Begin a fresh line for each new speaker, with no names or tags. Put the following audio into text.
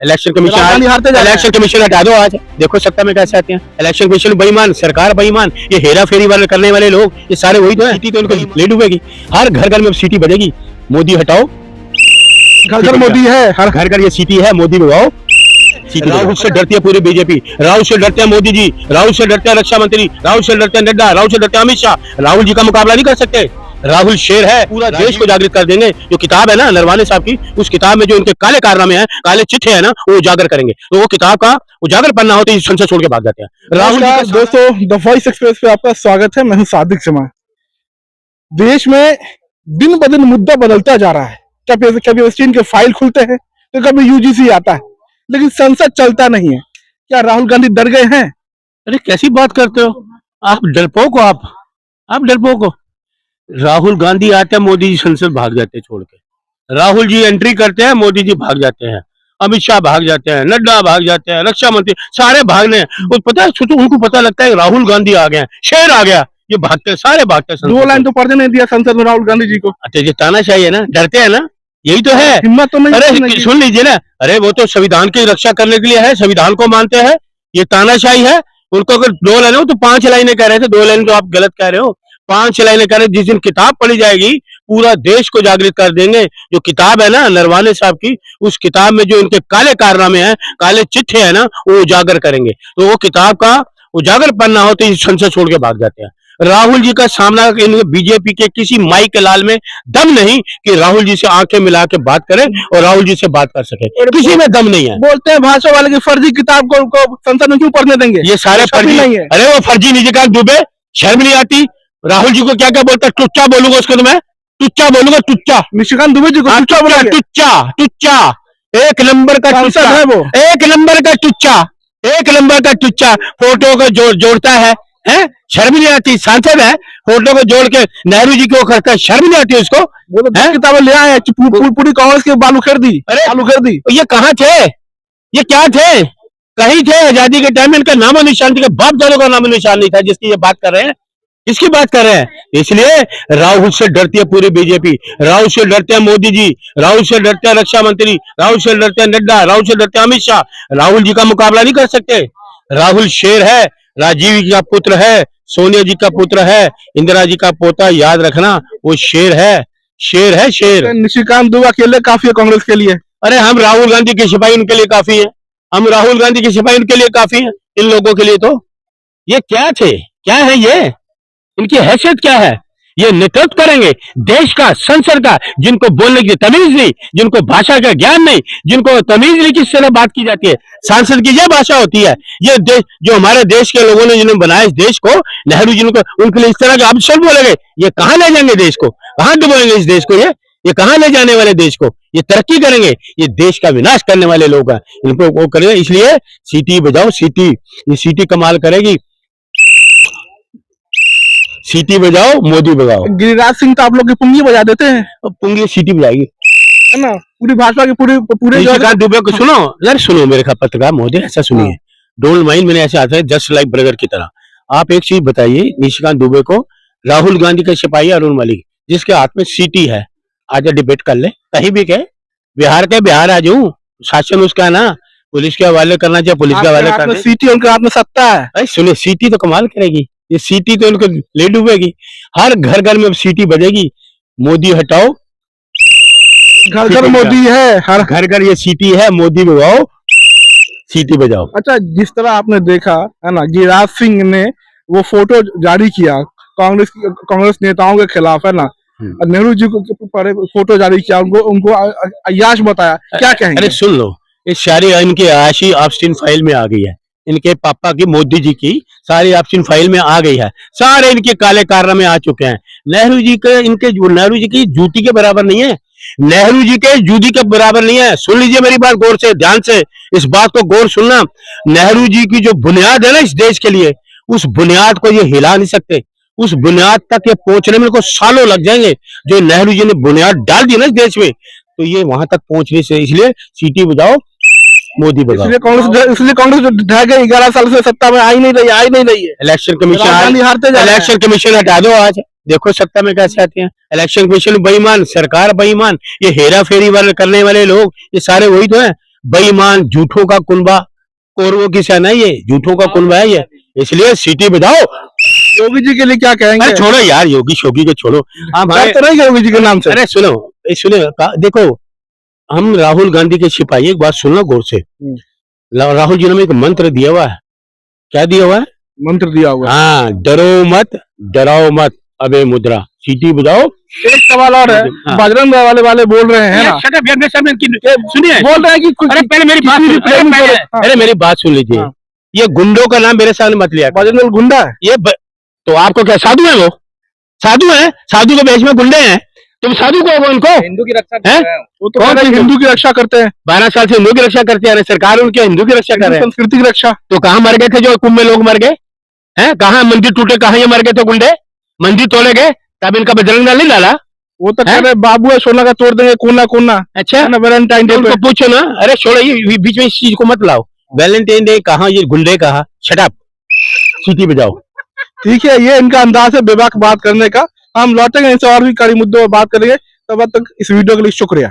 Election commission हटा दो आज, देखो सत्ता में कैसे आते हैं। इलेक्शन कमीशन बेईमान, सरकार बेईमान, ये हेरा फेरी वाले करने वाले लोग, ये सारे वही तो है। सिटी तो उनको ले डूबेगी, हर घर घर में सिटी बजेगी। मोदी हटाओ,
घर घर मोदी है,
हर घर घर ये सिटी है, मोदी भगाओ। राहुल से डरती है पूरी बीजेपी, राहुल से डरते हैं मोदी जी, राहुल से डरते हैं रक्षा मंत्री, राहुल से डरते हैं नड्डा, राहुल से डरते हैं अमित शाह। राहुल जी का मुकाबला नहीं कर सकते। राहुल शेर है, पूरा देश को जागृत कर देंगे। जो किताब है ना नरवाने साहब की, उस किताब में जो इनके काले कारनामे हैं, काले चिट्ठे हैं ना, वो उजागर करेंगे। तो वो किताब का उजागर पन्ना होते ही संसद छोड़ के भाग जाते हैं।
राहुल दोस्तों, द वॉइस एक्सप्रेस पे आपका स्वागत है। मैं हूं सादिक जमा। देश में दिन ब दिन मुद्दा बदलता जा रहा है। कभी वेस्टीन के फाइल खुलते हैं तो कभी यूजीसी आता है, लेकिन संसद चलता नहीं है। क्या राहुल गांधी डर गए हैं?
अरे कैसी बात करते हो आप, डरपोक हो आप डरपोक हो। राहुल गांधी आते हैं, मोदी जी संसद भाग जाते हैं छोड़ के। राहुल जी एंट्री करते हैं, मोदी जी भाग जाते हैं, अमित शाह भाग जाते हैं, नड्डा भाग जाते हैं, रक्षा मंत्री सारे भागने हैं। और पता है, तो उनको पता लगता है राहुल गांधी आ गए, शेर आ गया, ये भागते हैं, सारे भागते हैं।
2 लाइन तो पढ़ने नहीं दिया संसद में राहुल गांधी जी को।
अच्छा, ये तानाशाही है ना, डरते हैं ना, यही तो है।
हिम्मत तो नहीं।
अरे सुन लीजिए ना, अरे वो तो संविधान की रक्षा करने के लिए है, संविधान को मानते हैं। ये तानाशाही है। उनको अगर 2 लाइनें हो तो 5 लाइनें कह रहे थे, 2 लाइन तो आप गलत कह रहे हो, 5 लाइनें कह रहे। जिस दिन किताब पढ़ी जाएगी, पूरा देश को जागृत कर देंगे। जो किताब है ना नरवाने साहब की, उस किताब में जो इनके काले कारनामे हैं, काले चिट्ठे हैं ना, वो उजागर करेंगे। तो वो किताब का उजागर पन्ना हो तो संसद छोड़ के भाग जाते हैं। राहुल जी का सामना बीजेपी के किसी माई के लाल में दम नहीं कि राहुल जी से आंखें मिला के बात करें और राहुल जी से बात कर सके, किसी में दम नहीं है।
बोलते हैं भाषा वाले की फर्जी किताब को संसद में क्यों पढ़ने देंगे?
ये सारे फर्जी
नहीं है।
अरे वो फर्जी निशिकांत दुबे, शर्म नहीं आती? राहुल जी को क्या क्या बोलता, टुच्चा बोलूंगा उसको, तो मैं टुच्चा बोलूंगा, टुच्चा।
निशिकांत दुबे जी को टुच्चा बोला गया।
टुच्चा, एक नंबर का टुच्चा
है वो,
एक नंबर का टुच्चा, एक नंबर का टुच्चा। फोटो को जोड़ता है, शर्म नहीं आती? सांसद है, फोटो को जोड़ के नेहरू जी को करता है, शर्म नहीं आती उसको?
किताबें ले आए, पूरी कांग्रेस की बालू कर दी।
अरे
बालू कर दी।
ये कहाँ थे, ये क्या थे, कहीं थे आजादी के टाइम? इनका नामो निशान, के बाप दादों का नामो निशान नहीं था जिसकी ये बात कर रहे हैं, किसकी बात कर रहे हैं? इसलिए राहुल से डरती है पूरी बीजेपी, राहुल से डरते हैं मोदी जी, राहुल से डरते हैं रक्षा मंत्री, राहुल से डरते हैं नड्डा, राहुल से डरते हैं अमित शाह। राहुल जी का मुकाबला नहीं कर सकते। राहुल शेर है, राजीव जी का पुत्र है, सोनिया जी का पुत्र है, इंदिरा जी का पोता, याद रखना, वो शेर है, शेर है, शेर।
निशिकांत दुबे अकेले काफी है कांग्रेस के लिए।
अरे हम राहुल गांधी के सिपाही उनके लिए काफी है, हम राहुल गांधी के सिपाही उनके लिए काफी है, इन लोगों के लिए तो ये क्या थे, क्या है ये, इनकी हैसियत क्या है? ये नेतृत्व करेंगे देश का, संसद का, जिनको बोलने की तमीज नहीं, जिनको भाषा का ज्ञान नहीं, जिनको तमीज नहीं किस तरह बात की जाती है। सांसद की यह भाषा होती है। ये देश, जो हमारे देश के लोगों ने जिन्होंने बनाया इस देश को, नेहरू जी को, उनके लिए इस तरह के अब सब बोलेंगे। ये कहाँ ले जाएंगे देश को, कहाँ डुबोएंगे इस देश को? ये कहाँ ले जाने वाले देश को? ये तरक्की करेंगे? ये देश का विनाश करने वाले लोग हैं, इनको वो करेंगे। इसलिए सीटी बजाओ, सीटी, ये सीटी कमाल करेगी। सीटी बजाओ, मोदी बजाओ।
गिरिराज सिंह तो आप लोग की पुंगी बजा देते हैं।
पुंगी सीटी बजाएगी,
है ना? पूरी भाजपा की पूरे
निशिकांत दुबे को सुनो यार, सुनो मेरे पत्रकार महोदय, ऐसा सुनिए, डोंट माइंड, मैंने ऐसे आता है जस्ट लाइक ब्रदर की तरह। आप एक चीज बताइए निशिकांत दुबे को, राहुल गांधी का सिपाही अरुण मलिक, जिसके हाथ में सीटी है, आजा डिबेट कर ले, कहीं भी कहे, बिहार के बिहार आ जाऊं, शासन उसका ना, पुलिस के हवाले करना चाहिए, पुलिस के हवाले करना।
सीटी उनके हाथ में सत्ता है।
अरे सुनिए, सीटी तो कमाल करेगी, ये सीटी तो इनको ले डूबेगी, हर घर घर में अब सीटी बजेगी। मोदी हटाओ,
घर घर मोदी है, हर
घर घर ये सीटी है, मोदी बजाओ, सीटी बजाओ।
अच्छा, जिस तरह आपने देखा है ना, गिरिराज सिंह ने वो फोटो जारी किया कांग्रेस नेताओं के खिलाफ, है ना, नेहरू जी को फोटो जारी किया, उनको अय्याश बताया, क्या कहेंगे?
अरे सुन लो, ये सारी इनकी आशी ऑप्शन फाइल में आ गई है, इनके पापा की, मोदी जी की सारी ऑप्शन फाइल में आ गई है, सारे इनके काले कारनामे आ चुके हैं। नेहरू जी के, नेहरू जी की जूती के बराबर नहीं है, नेहरू जी के जूती के बराबर नहीं है। सुन लीजिए मेरी बात गौर से, ध्यान से इस बात को गौर सुनना। नेहरू जी की जो बुनियाद है ना इस देश के लिए, उस बुनियाद को ये हिला नहीं सकते, उस बुनियाद तक ये पहुंचने में इनको सालों लग जाएंगे। जो नेहरू जी ने बुनियाद डाल दी ना इस देश में, तो ये वहां तक पहुंचने से, इसलिए सीटी बजाओ, मोदी बजाओ।
इसलिए कांग्रेस जो ढह गई 11 साल से सत्ता में आई नहीं रही है।
इलेक्शन कमीशन हटा दो आज, देखो सत्ता में कैसे आते हैं। इलेक्शन कमीशन बेईमान, सरकार बेईमान, ये हेरा फेरी वाले करने वाले लोग, ये सारे वही तो है। बेईमान झूठों का कुनबा, कौरवों की सेना है ये, झूठों का कुनबा है ये, इसलिए सीटी बजाओ।
योगी जी के लिए क्या कहेंगे?
अरे छोड़ो यार, योगी शोगी को छोड़ो। आप
बात तो नहीं योगी जी के नाम से।
अरे सुनो, देखो, हम राहुल गांधी के सिपाही, एक बात सुनो गौर से। राहुल जी ने एक मंत्र दिया हुआ है। क्या दिया हुआ है?
मंत्र दिया हुआ है।
हाँ, डरो मत, डराओ मत, अबे मुद्रा, सीटी बजाओ।
एक सवाल और है,
हाँ।
बजरंग दल वाले बोल रहे हैं ना,
सुनिए,
बोल रहे हैं कि
अरे पहले मेरी बात सुनिए, अरे मेरी बात सुन लीजिए।
हाँ।
ये गुंडों का नाम मेरे सामने मत लिया।
बजरंग दल गुंडा है?
तो आपको क्या साधु है? वो साधु है, साधु के भेष में गुंडे हैं, तुम साधु को उनको
हिंदू की रक्षा कर रहे हैं।
वो तो कह रहे हैं हिंदू की रक्षा करते हैं,
12 साल से हिंदू की रक्षा करते आ रहे, सरकार उनके हिंदू की रक्षा कर रहे हैं।
संस्कृति की रक्षा।
तो कहाँ मर गए थे जो कुंभ में लोग मर गए हैं? कहाँ मंदिर टूटे, कहाँ ये मर गए थे गुंडे? मंदिर तोड़े गए तब इनका बजरंग दल नहीं डाला?
वो तो कह रहे हैं बाबू है सोना का तोड़ देंगे कोना कोना।
अच्छा,
वैलेंटाइन डे
उनको पूछो ना। अरे छोड़ो, ये बीच में इस चीज को मत लाओ। वैलेंटाइन डे कहाँ, ये गुंडे कहाँ? शट अप, सीटी बजाओ।
ठीक है, ये इनका अंदाज है बेबाक बात करने का। हम लौटेंगे इनसे और भी कड़ी मुद्दों पर बात करेंगे। तब तक इस वीडियो के लिए शुक्रिया।